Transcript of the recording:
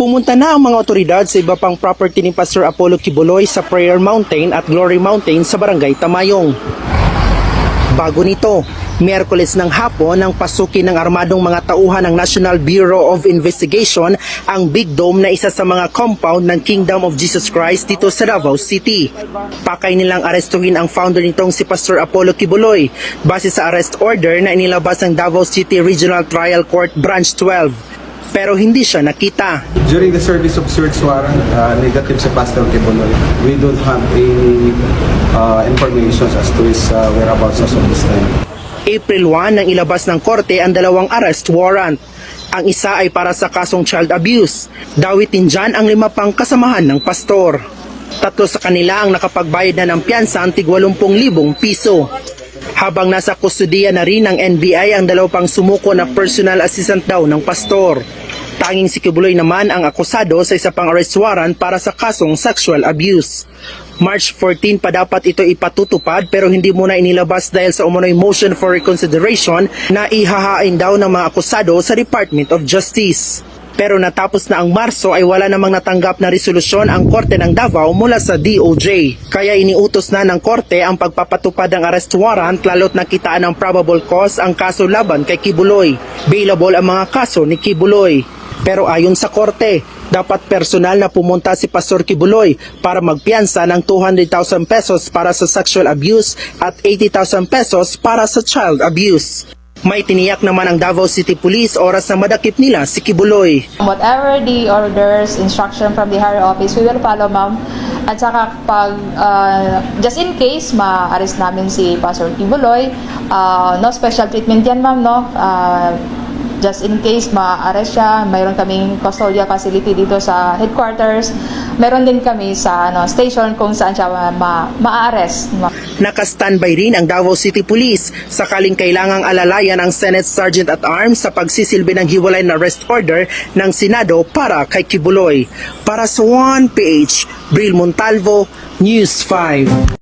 Pumunta na ang mga otoridad sa iba pang property ni Pastor Apollo Quiboloy sa Prayer Mountain at Glory Mountain sa Barangay Tamayong. Bago nito, Miyerkules ng hapon nang pasukin ng armadong mga tauhan ng National Bureau of Investigation ang Big Dome na isa sa mga compound ng Kingdom of Jesus Christ dito sa Davao City. Pakay nilang arestuhin ang founder nitong si Pastor Apollo Quiboloy base sa arrest order na inilabas ng Davao City Regional Trial Court Branch 12. Pero hindi siya nakita. During the service of search warrant, negative sa Pastor Quiboloy. We don't have any information as to his whereabouts as of this time. April 1 nang ilabas ng korte ang dalawang arrest warrant. Ang isa ay para sa kasong child abuse. Dawitin dyan ang 5 pang kasamahan ng pastor. 3 sa kanila ang nakapagbayad na ng piyansa tig 80,000 piso. Habang nasa kustudiya na rin ng NBI ang 2 pang sumuko na personal assistant daw ng pastor. Tanging si Quiboloy naman ang akusado sa isa pang arrest warrant para sa kasong sexual abuse. March 14 pa dapat ito ipatutupad pero hindi muna inilabas dahil sa umano'y motion for reconsideration na ihahain daw ng mga akusado sa Department of Justice. Pero natapos na ang Marso ay wala namang natanggap na resolusyon ang Korte ng Davao mula sa DOJ. Kaya iniutos na ng Korte ang pagpapatupad ng arrest warrant lalo't nakitaan ng probable cause ang kaso laban kay Quiboloy. Bailable ang mga kaso ni Quiboloy. Pero ayon sa Korte, dapat personal na pumunta si Pastor Quiboloy para magpiyansa ng 200,000 pesos para sa sexual abuse at 80,000 pesos para sa child abuse. May tiniyak naman ang Davao City Police oras na madakip nila si Quiboloy. Whatever the orders, instruction from the higher office, we will follow, ma'am. At saka pag, just in case, ma-arrest namin si Pastor Quiboloy, no special treatment yan, ma'am, no? Just in case ma-arrest siya, mayroon kaming custodial facility dito sa headquarters. Meron din kami sa station kung saan siya ma-arrest. Naka-standby rin ang Davao City Police sakaling kailangang alalayan ang Senate Sergeant at Arms sa pagsisilbi ng hiwalay na arrest order ng Senado para kay Quiboloy. Para sa 1PH, Bril Montalvo, News 5.